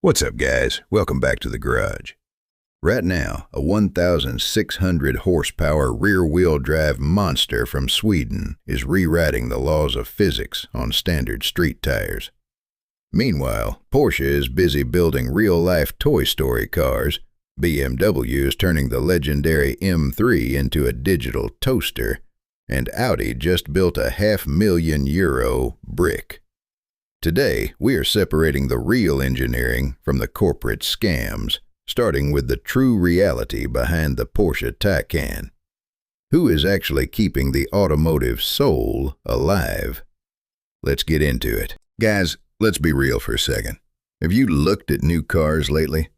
What's up, guys? Welcome back to the garage. Right now, a 1,600 horsepower rear-wheel drive monster from Sweden is rewriting the laws of physics on standard street tires. Meanwhile, Porsche is busy building real-life Toy Story cars, BMW is turning the legendary M3 into a digital toaster, and Audi just built a €500,000 brick. Today, we are separating the real engineering from the corporate scams, starting with the true reality behind the Porsche Taycan. Who is actually keeping the automotive soul alive? Let's get into it. Guys, let's be real for a second. Have you looked at new cars lately?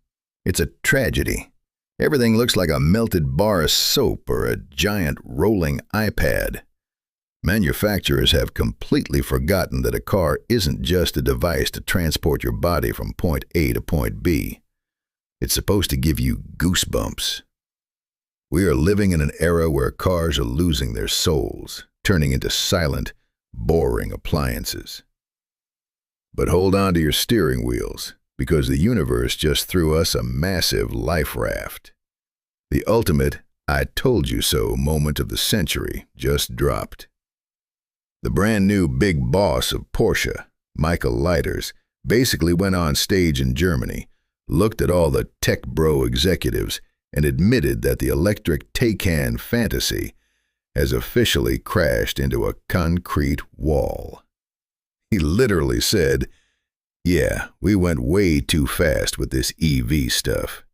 It's a tragedy. Everything looks like a melted bar of soap or a giant rolling iPad. Manufacturers have completely forgotten that a car isn't just a device to transport your body from point A to point B. It's supposed to give you goosebumps. We are living in an era where cars are losing their souls, turning into silent, boring appliances. But hold on to your steering wheels, because the universe just threw us a massive life raft. The ultimate "I told you so" moment of the century just dropped. The brand new big boss of Porsche, Michael Leiters, basically went on stage in Germany, looked at all the tech bro executives, and admitted that the electric Taycan fantasy has officially crashed into a concrete wall. He literally said, "Yeah, we went way too fast with this EV stuff."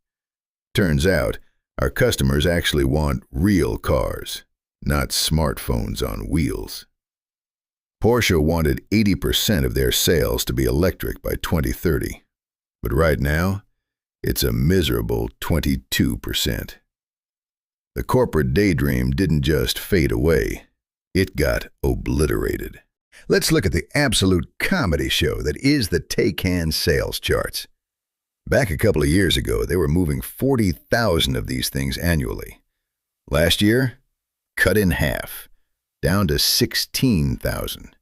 Turns out, our customers actually want real cars, not smartphones on wheels. Porsche wanted 80% of their sales to be electric by 2030, but right now, it's a miserable 22%. The corporate daydream didn't just fade away, it got obliterated. Let's look at the absolute comedy show that is the Taycan sales charts. Back a couple of years ago, they were moving 40,000 of these things annually. Last year, cut in half, down to 16,000.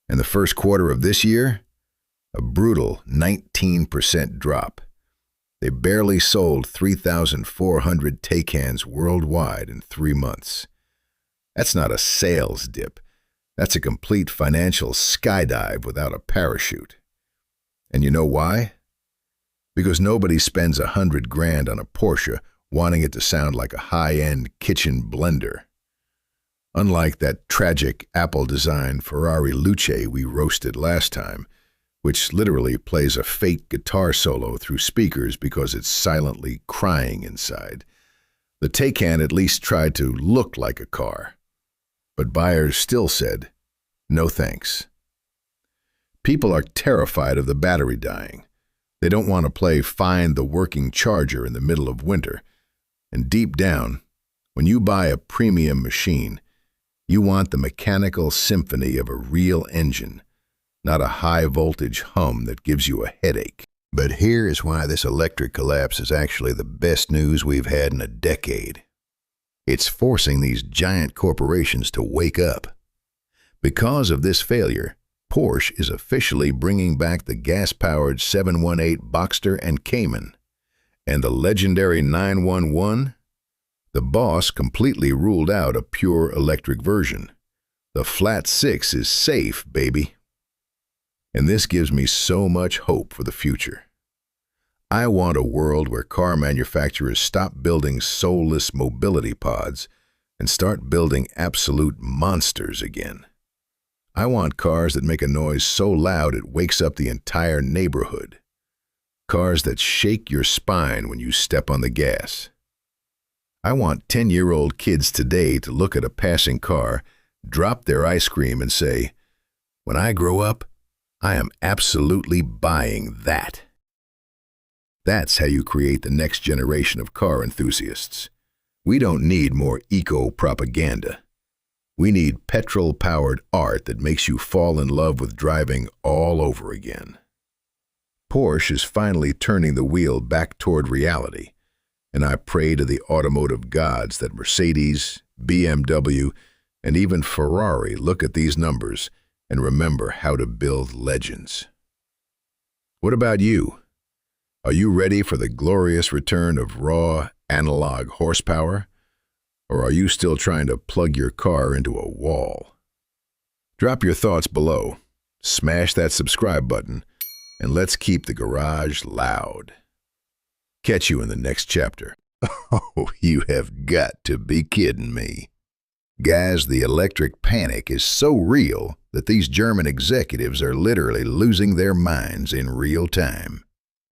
And the first quarter of this year, a brutal 19% drop. They barely sold 3,400 Taycans worldwide in 3 months. That's not a sales dip. That's a complete financial skydive without a parachute. And you know why? Because nobody spends $100,000 on a Porsche wanting it to sound like a high-end kitchen blender. Unlike that tragic Apple-designed Ferrari Luce we roasted last time, which literally plays a fake guitar solo through speakers because it's silently crying inside, the Taycan at least tried to look like a car. But buyers still said, "No thanks." People are terrified of the battery dying. They don't want to play Find the Working Charger in the middle of winter. And deep down, when you buy a premium machine, you want the mechanical symphony of a real engine, not a high-voltage hum that gives you a headache. But here is why this electric collapse is actually the best news we've had in a decade. It's forcing these giant corporations to wake up. Because of this failure, Porsche is officially bringing back the gas-powered 718 Boxster and Cayman. And the legendary 911? The boss completely ruled out a pure electric version. The flat six is safe, baby. And this gives me so much hope for the future. I want a world where car manufacturers stop building soulless mobility pods and start building absolute monsters again. I want cars that make a noise so loud it wakes up the entire neighborhood. Cars that shake your spine when you step on the gas. I want 10-year-old kids today to look at a passing car, drop their ice cream and say, "When I grow up, I am absolutely buying that." That's how you create the next generation of car enthusiasts. We don't need more eco-propaganda. We need petrol-powered art that makes you fall in love with driving all over again. Porsche is finally turning the wheel back toward reality, and I pray to the automotive gods that Mercedes, BMW, and even Ferrari look at these numbers and remember how to build legends. What about you? Are you ready for the glorious return of raw, analog horsepower? Or are you still trying to plug your car into a wall? Drop your thoughts below, smash that subscribe button, and let's keep the garage loud. Catch you in the next chapter. Oh, you have got to be kidding me. Guys, the electric panic is so real that these German executives are literally losing their minds in real time.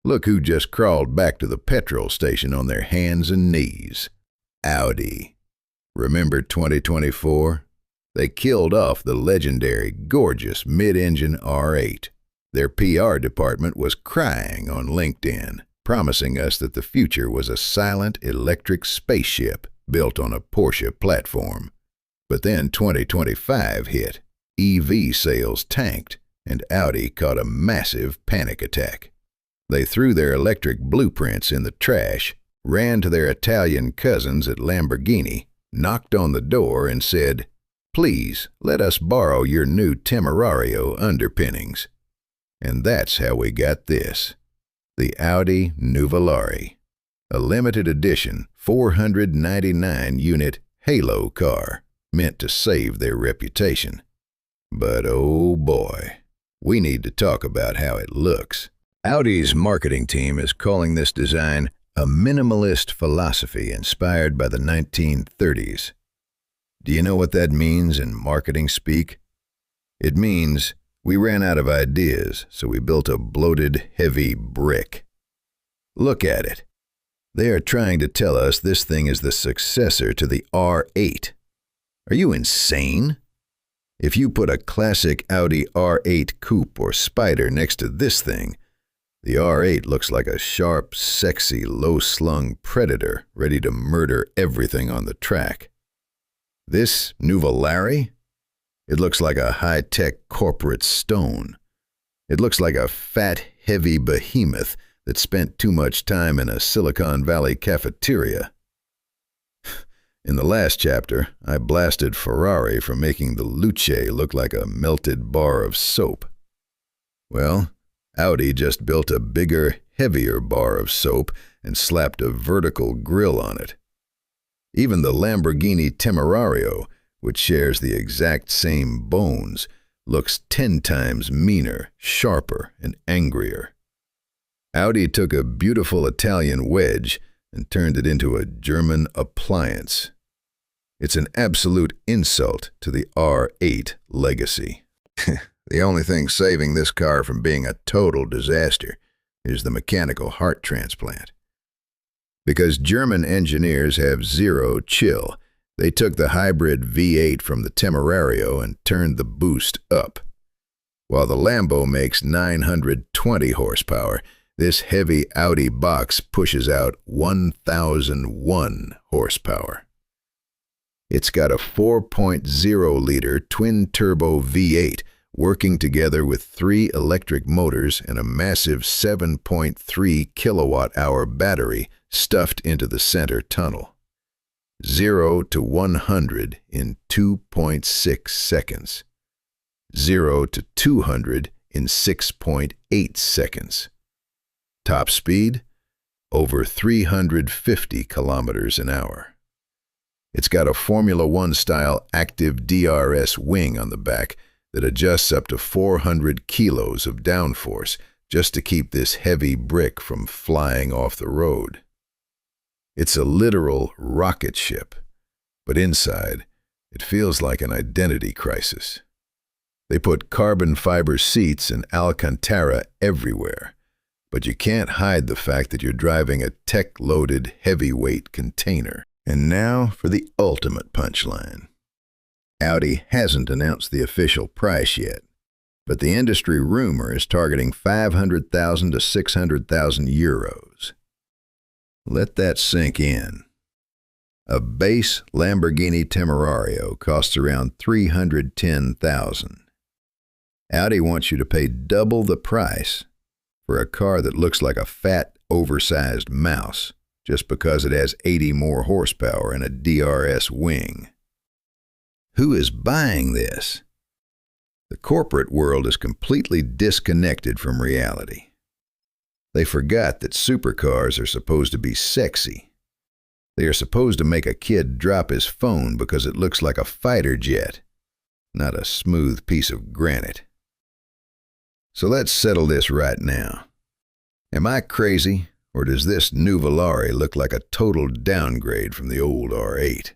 Look who just crawled back to the petrol station on their hands and knees. Audi. Remember 2024? They killed off the legendary, gorgeous mid-engine R8. Their PR department was crying on LinkedIn, promising us that the future was a silent electric spaceship built on a Porsche platform. But then 2025 hit, EV sales tanked, and Audi caught a massive panic attack. They threw their electric blueprints in the trash, ran to their Italian cousins at Lamborghini, knocked on the door and said, "Please, let us borrow your new Temerario underpinnings." And that's how we got this. The Audi Nuvolari, a limited edition 499-unit Halo car, meant to save their reputation. But oh boy, we need to talk about how it looks. Audi's marketing team is calling this design a minimalist philosophy inspired by the 1930s. Do you know what that means in marketing speak? It means we ran out of ideas, so we built a bloated, heavy brick. Look at it. They are trying to tell us this thing is the successor to the R8. Are you insane? If you put a classic Audi R8 Coupe or Spider next to this thing, the R8 looks like a sharp, sexy, low-slung predator ready to murder everything on the track. This Nuvolari? It looks like a high-tech corporate stone. It looks like a fat, heavy behemoth that spent too much time in a Silicon Valley cafeteria. In the last chapter, I blasted Ferrari for making the Luce look like a melted bar of soap. Well, Audi just built a bigger, heavier bar of soap and slapped a vertical grill on it. Even the Lamborghini Temerario, which shares the exact same bones, looks 10 times meaner, sharper, and angrier. Audi took a beautiful Italian wedge and turned it into a German appliance. It's an absolute insult to the R8 legacy. The only thing saving this car from being a total disaster is the mechanical heart transplant. Because German engineers have zero chill, they took the hybrid V8 from the Temerario and turned the boost up. While the Lambo makes 920 horsepower, this heavy Audi box pushes out 1,001 horsepower. It's got a 4.0-liter twin-turbo V8 working together with 3 electric motors and a massive 7.3 kilowatt-hour battery stuffed into the center tunnel. 0 to 100 in 2.6 seconds. 0 to 200 in 6.8 seconds. Top speed? Over 350 kilometers an hour. It's got a Formula One style active DRS wing on the back that adjusts up to 400 kilos of downforce just to keep this heavy brick from flying off the road. It's a literal rocket ship, but inside, it feels like an identity crisis. They put carbon fiber seats and Alcantara everywhere, but you can't hide the fact that you're driving a tech-loaded heavyweight container. And now for the ultimate punchline. Audi hasn't announced the official price yet, but the industry rumor is targeting 500,000 to 600,000 euros. Let that sink in. A base Lamborghini Temerario costs around 310,000. Audi wants you to pay double the price for a car that looks like a fat, oversized mouse just because it has 80 more horsepower and a DRS wing. Who is buying this? The corporate world is completely disconnected from reality. They forgot that supercars are supposed to be sexy. They are supposed to make a kid drop his phone because it looks like a fighter jet, not a smooth piece of granite. So let's settle this right now. Am I crazy, or does this Nuvolari look like a total downgrade from the old R8?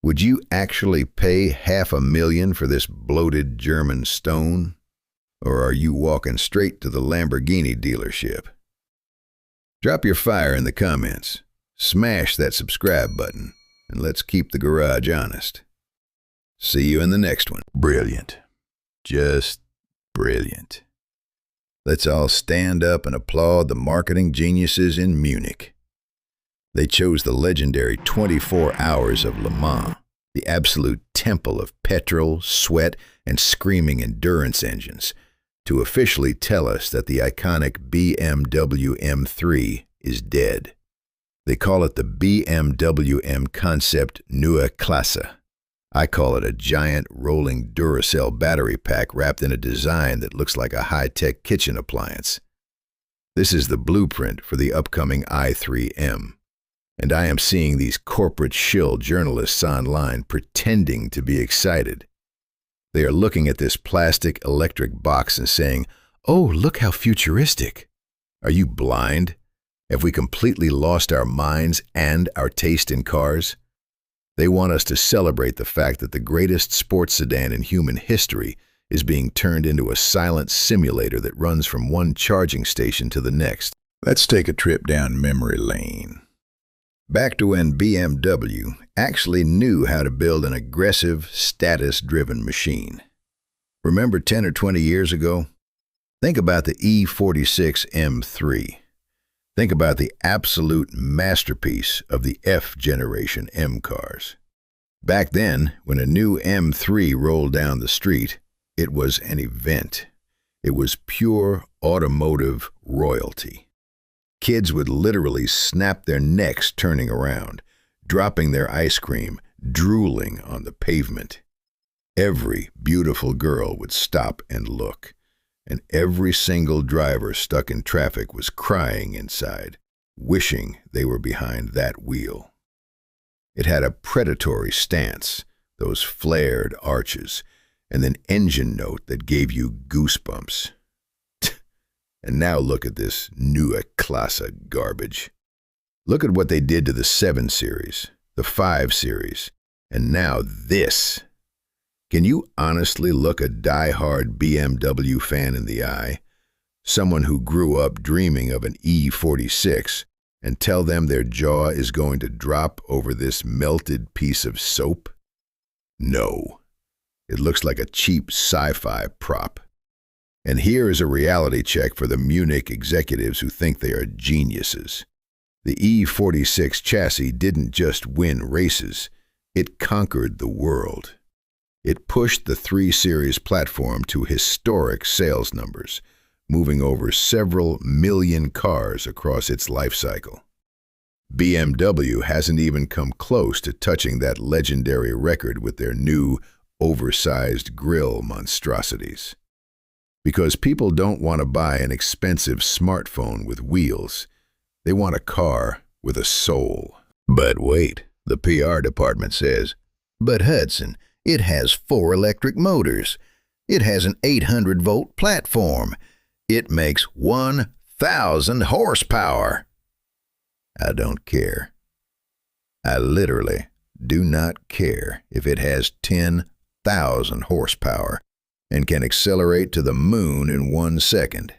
Would you actually pay $500,000 for this bloated German stone? Or are you walking straight to the Lamborghini dealership? Drop your fire in the comments, smash that subscribe button, and let's keep the garage honest. See you in the next one. Brilliant. Just brilliant. Let's all stand up and applaud the marketing geniuses in Munich. They chose the legendary 24 Hours of Le Mans, the absolute temple of petrol, sweat, and screaming endurance engines, to officially tell us that the iconic BMW M3 is dead. They call it the BMW M Concept Neue Klasse. I call it a giant rolling Duracell battery pack wrapped in a design that looks like a high-tech kitchen appliance. This is the blueprint for the upcoming i3M. And I am seeing these corporate shill journalists online pretending to be excited. They are looking at this plastic electric box and saying, "Oh, look how futuristic." Are you blind? Have we completely lost our minds and our taste in cars? They want us to celebrate the fact that the greatest sports sedan in human history is being turned into a silent simulator that runs from one charging station to the next. Let's take a trip down memory lane. Back to when BMW actually knew how to build an aggressive, status-driven machine. Remember 10 or 20 years ago? Think about the E46 M3. Think about the absolute masterpiece of the F-generation M cars. Back then, when a new M3 rolled down the street, it was an event. It was pure automotive royalty. Kids would literally snap their necks turning around, dropping their ice cream, drooling on the pavement. Every beautiful girl would stop and look, and every single driver stuck in traffic was crying inside, wishing they were behind that wheel. It had a predatory stance, those flared arches, and an engine note that gave you goosebumps. And now look at this Neue Klasse garbage. Look at what they did to the 7 Series, the 5 Series, and now this. Can you honestly look a die-hard BMW fan in the eye, someone who grew up dreaming of an E46, and tell them their jaw is going to drop over this melted piece of soap? No. It looks like a cheap sci-fi prop. And here is a reality check for the Munich executives who think they are geniuses. The E46 chassis didn't just win races, it conquered the world. It pushed the 3 Series platform to historic sales numbers, moving over several million cars across its life cycle. BMW hasn't even come close to touching that legendary record with their new, oversized grille monstrosities. Because people don't want to buy an expensive smartphone with wheels. They want a car with a soul. But wait, the PR department says, "But Hudson, it has 4 electric motors. It has an 800-volt platform. It makes 1,000 horsepower." I don't care. I literally do not care if it has 10,000 horsepower and can accelerate to the moon in 1 second.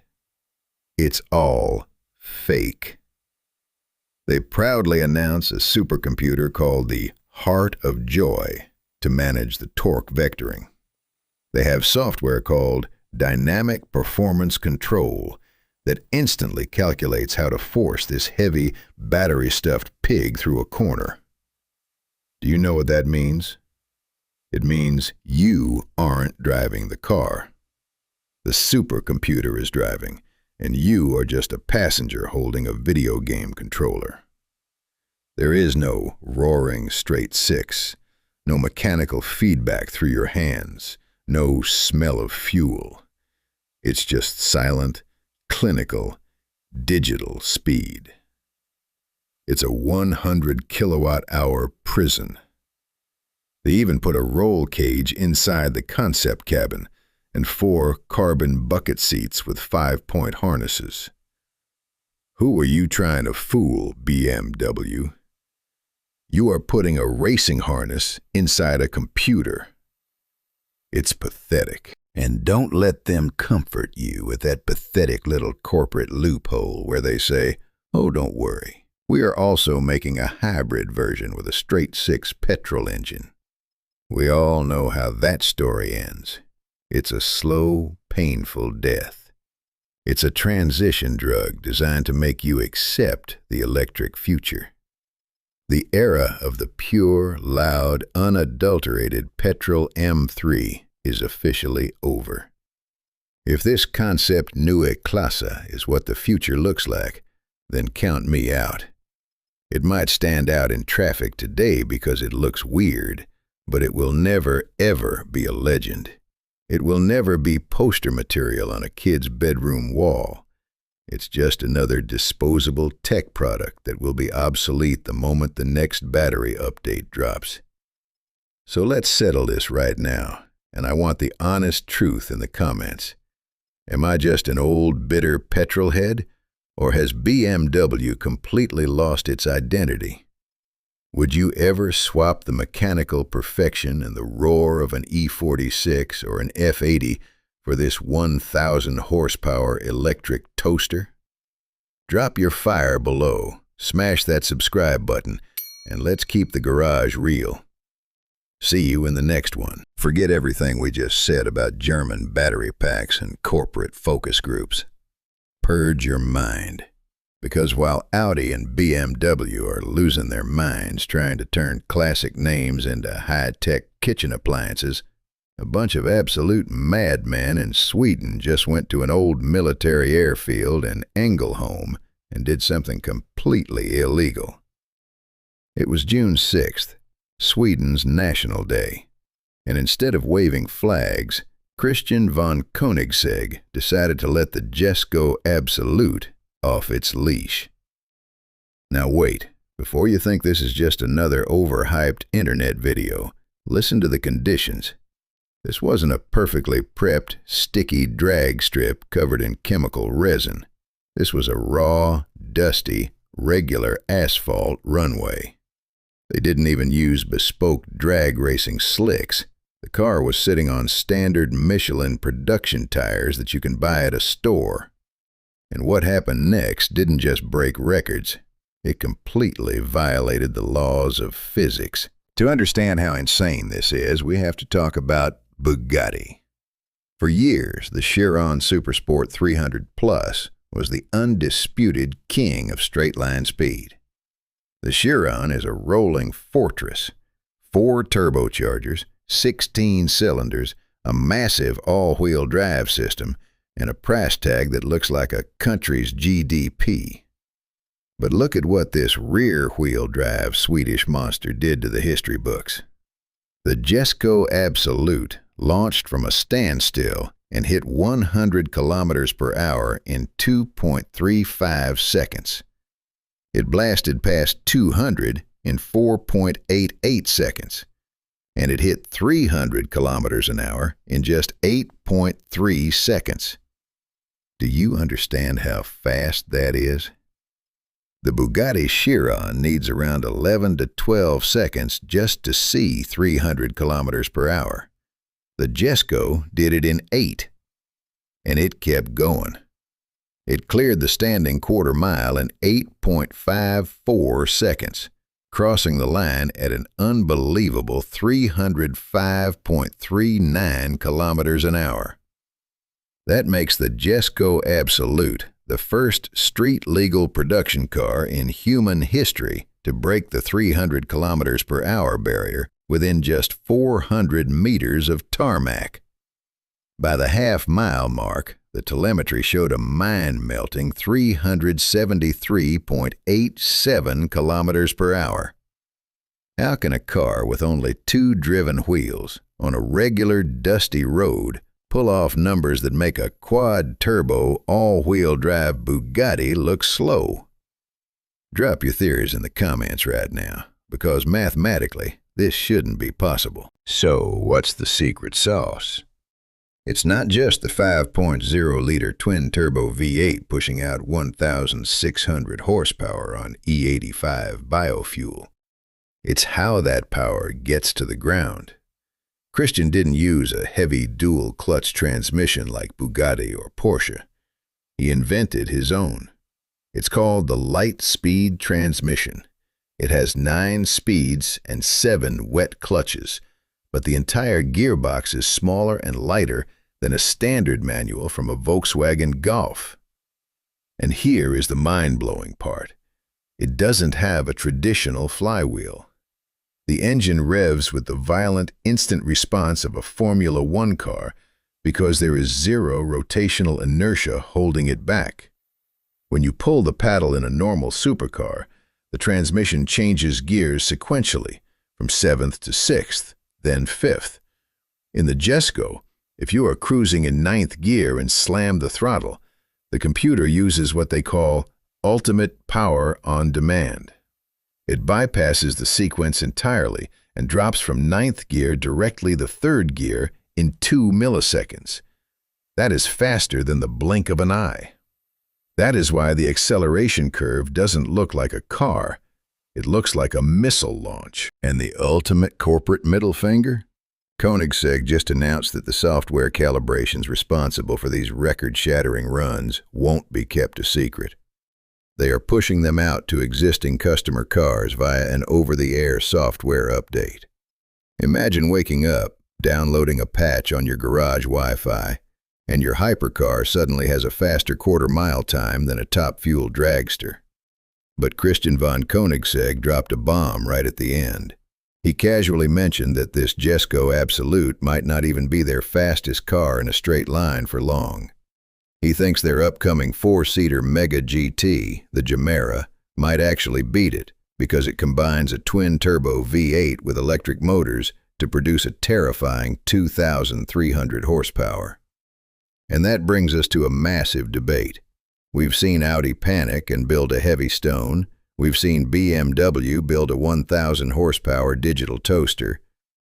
It's all fake. They proudly announce a supercomputer called the Heart of Joy to manage the torque vectoring. They have software called Dynamic Performance Control that instantly calculates how to force this heavy, battery-stuffed pig through a corner. Do you know what that means? It means you aren't driving the car. The supercomputer is driving, and you are just a passenger holding a video game controller. There is no roaring straight 6, no mechanical feedback through your hands, no smell of fuel. It's just silent, clinical, digital speed. It's a 100 kilowatt-hour prison. They even put a roll cage inside the concept cabin and 4 carbon bucket seats with 5-point harnesses. Who are you trying to fool, BMW? You are putting a racing harness inside a computer. It's pathetic. And don't let them comfort you with that pathetic little corporate loophole where they say, "Oh, don't worry. We are also making a hybrid version with a straight-six petrol engine." We all know how that story ends. It's a slow, painful death. It's a transition drug designed to make you accept the electric future. The era of the pure, loud, unadulterated petrol M3 is officially over. If this concept neue Klasse is what the future looks like, then count me out. It might stand out in traffic today because it looks weird, but it will never, ever be a legend. It will never be poster material on a kid's bedroom wall. It's just another disposable tech product that will be obsolete the moment the next battery update drops. So let's settle this right now, and I want the honest truth in the comments. Am I just an old, bitter petrol head, or has BMW completely lost its identity? Would you ever swap the mechanical perfection and the roar of an E46 or an F80 for this 1,000 horsepower electric toaster? Drop your fire below, smash that subscribe button, and let's keep the garage real. See you in the next one. Forget everything we just said about German battery packs and corporate focus groups. Purge your mind. Because while Audi and BMW are losing their minds trying to turn classic names into high-tech kitchen appliances, a bunch of absolute madmen in Sweden just went to an old military airfield in Ängelholm and did something completely illegal. It was June 6th, Sweden's National Day, and instead of waving flags, Christian von Koenigsegg decided to let the Jesko Absolut off its leash. Now wait, before you think this is just another overhyped internet video, listen to the conditions. This wasn't a perfectly prepped, sticky drag strip covered in chemical resin. This was a raw, dusty, regular asphalt runway. They didn't even use bespoke drag racing slicks. The car was sitting on standard Michelin production tires that you can buy at a store. And what happened next didn't just break records. It completely violated the laws of physics. To understand how insane this is, we have to talk about Bugatti. For years, the Chiron Supersport 300 Plus was the undisputed king of straight-line speed. The Chiron is a rolling fortress. 4 turbochargers, 16 cylinders, a massive all-wheel drive system, and a price tag that looks like a country's GDP. But look at what this rear-wheel drive Swedish monster did to the history books. The Jesko Absolut launched from a standstill and hit 100 kilometers per hour in 2.35 seconds. It blasted past 200 in 4.88 seconds, and it hit 300 kilometers an hour in just 8.3 seconds. Do you understand how fast that is? The Bugatti Chiron needs around 11 to 12 seconds just to see 300 kilometers per hour. The Jesko did it in 8, and it kept going. It cleared the standing quarter mile in 8.54 seconds, crossing the line at an unbelievable 305.39 kilometers an hour. That makes the Jesko Absolut the first street-legal production car in human history to break the 300 kilometers per hour barrier within just 400 meters of tarmac. By the half-mile mark, the telemetry showed a mind-melting 373.87 kilometers per hour. How can a car with only 2 driven wheels on a regular dusty road pull off numbers that make a quad-turbo, all-wheel drive Bugatti look slow? Drop your theories in the comments right now, because mathematically, this shouldn't be possible. So, what's the secret sauce? It's not just the 5.0-liter twin-turbo V8 pushing out 1,600 horsepower on E85 biofuel. It's how that power gets to the ground. Christian didn't use a heavy dual-clutch transmission like Bugatti or Porsche. He invented his own. It's called the light-speed transmission. It has 9 speeds and 7 wet clutches, but the entire gearbox is smaller and lighter than a standard manual from a Volkswagen Golf. And here is the mind-blowing part. It doesn't have a traditional flywheel. The engine revs with the violent, instant response of a Formula One car because there is zero rotational inertia holding it back. When you pull the paddle in a normal supercar, the transmission changes gears sequentially, from 7th to 6th, then 5th. In the Jesko, if you are cruising in 9th gear and slam the throttle, the computer uses what they call ultimate power on demand. It bypasses the sequence entirely and drops from 9th gear directly to 3rd gear in 2 milliseconds. That is faster than the blink of an eye. That is why the acceleration curve doesn't look like a car. It looks like a missile launch. And the ultimate corporate middle finger? Koenigsegg just announced that the software calibrations responsible for these record-shattering runs won't be kept a secret. They are pushing them out to existing customer cars via an over-the-air software update. Imagine waking up, downloading a patch on your garage Wi-Fi, and your hypercar suddenly has a faster quarter-mile time than a top-fuel dragster. But Christian von Koenigsegg dropped a bomb right at the end. He casually mentioned that this Jesko Absolut might not even be their fastest car in a straight line for long. He thinks their upcoming 4-seater Mega GT, the Gemera, might actually beat it because it combines a twin-turbo V8 with electric motors to produce a terrifying 2,300 horsepower. And that brings us to a massive debate. We've seen Audi panic and build a heavy stone. We've seen BMW build a 1,000 horsepower digital toaster.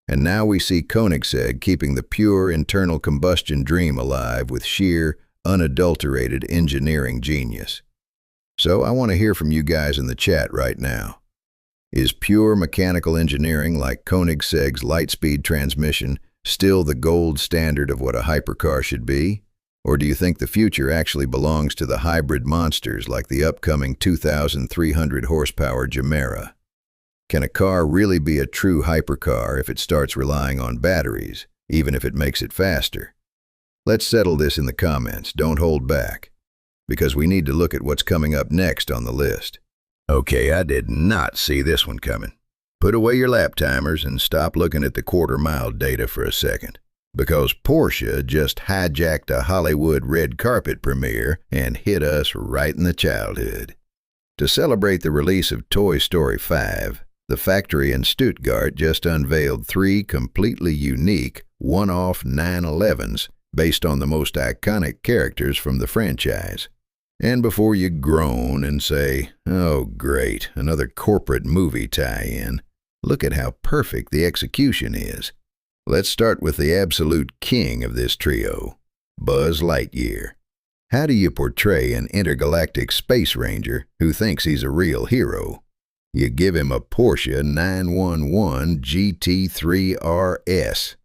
And now we see Koenigsegg keeping the pure internal combustion dream alive with sheer, unadulterated engineering genius. So I want to hear from you guys in the chat right now. Is pure mechanical engineering like Koenigsegg's Lightspeed transmission still the gold standard of what a hypercar should be? Or do you think the future actually belongs to the hybrid monsters like the upcoming 2,300 horsepower Gemera? Can a car really be a true hypercar if it starts relying on batteries, even if it makes it faster? Let's settle this in the comments, don't hold back, because we need to look at what's coming up next on the list. Okay, I did not see this one coming. Put away your lap timers and stop looking at the quarter-mile data for a second, because Porsche just hijacked a Hollywood red carpet premiere and hit us right in the childhood. To celebrate the release of Toy Story 5, the factory in Stuttgart just unveiled 3 completely unique, one-off 911s based on the most iconic characters from the franchise. And before you groan and say, "Oh great, another corporate movie tie-in," look at how perfect the execution is. Let's start with the absolute king of this trio, Buzz Lightyear. How do you portray an intergalactic space ranger who thinks he's a real hero? You give him a Porsche 911 GT3 RS.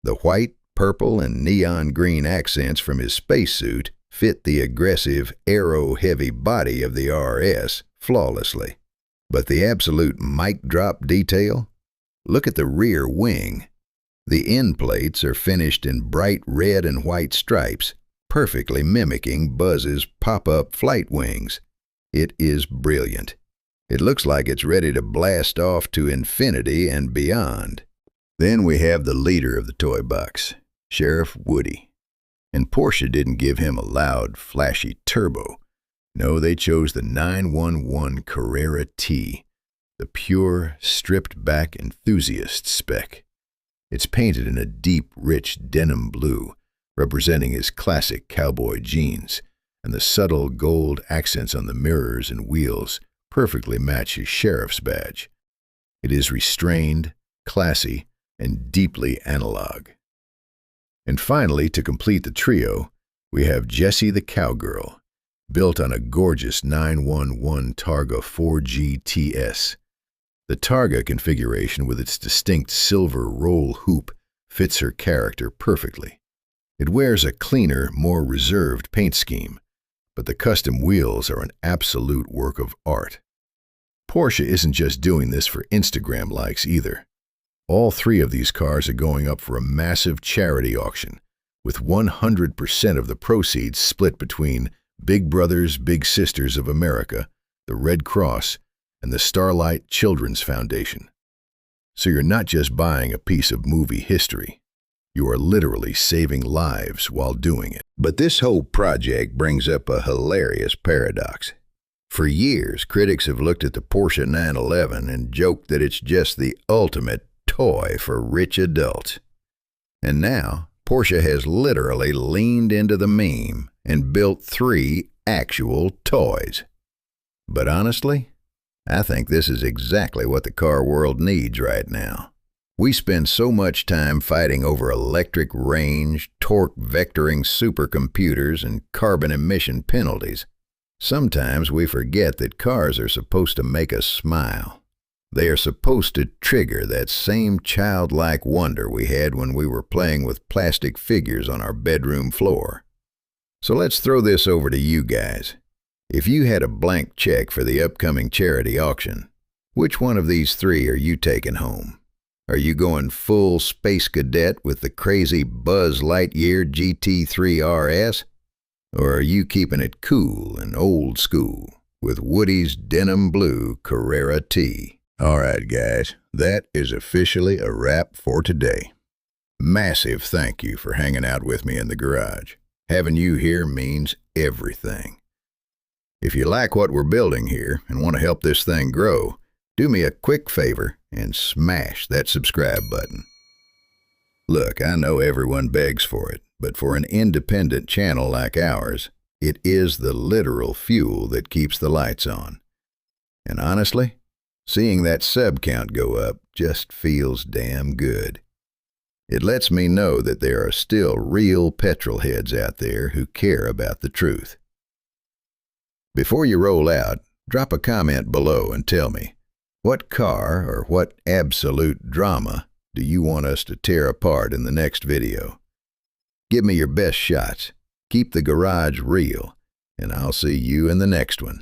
The white, purple, and neon green accents from his spacesuit fit the aggressive, aero-heavy body of the RS flawlessly. But the absolute mic-drop detail? Look at the rear wing. The end plates are finished in bright red and white stripes, perfectly mimicking Buzz's pop-up flight wings. It is brilliant. It looks like it's ready to blast off to infinity and beyond. Then we have the leader of the toy box, Sheriff Woody. And Porsche didn't give him a loud, flashy turbo. No, they chose the 911 Carrera T, the pure, stripped-back enthusiast spec. It's painted in a deep, rich denim blue, representing his classic cowboy jeans, and the subtle gold accents on the mirrors and wheels perfectly match his sheriff's badge. It is restrained, classy, and deeply analog. And finally, to complete the trio, we have Jessie the Cowgirl, built on a gorgeous 911 Targa 4GTS. The Targa configuration with its distinct silver roll hoop fits her character perfectly. It wears a cleaner, more reserved paint scheme, but the custom wheels are an absolute work of art. Porsche isn't just doing this for Instagram likes either. All three of these cars are going up for a massive charity auction, with 100% of the proceeds split between Big Brothers Big Sisters of America, the Red Cross, and the Starlight Children's Foundation. So you're not just buying a piece of movie history. You are literally saving lives while doing it. But this whole project brings up a hilarious paradox. For years, critics have looked at the Porsche 911 and joked that it's just the ultimate toy for rich adults. And now, Porsche has literally leaned into the meme and built 3 actual toys. But honestly, I think this is exactly what the car world needs right now. We spend so much time fighting over electric range, torque vectoring supercomputers, and carbon emission penalties. Sometimes we forget that cars are supposed to make us smile. They are supposed to trigger that same childlike wonder we had when we were playing with plastic figures on our bedroom floor. So let's throw this over to you guys. If you had a blank check for the upcoming charity auction, which one of these 3 are you taking home? Are you going full space cadet with the crazy Buzz Lightyear GT3 RS? Or are you keeping it cool and old school with Woody's denim blue Carrera T? All right, guys, that is officially a wrap for today. Massive thank you for hanging out with me in the garage. Having you here means everything. If you like what we're building here and want to help this thing grow, do me a quick favor and smash that subscribe button. Look, I know everyone begs for it, but for an independent channel like ours, it is the literal fuel that keeps the lights on. And honestly, seeing that sub count go up just feels damn good. It lets me know that there are still real petrol heads out there who care about the truth. Before you roll out, drop a comment below and tell me, what car or what absolute drama do you want us to tear apart in the next video? Give me your best shots, keep the garage real, and I'll see you in the next one.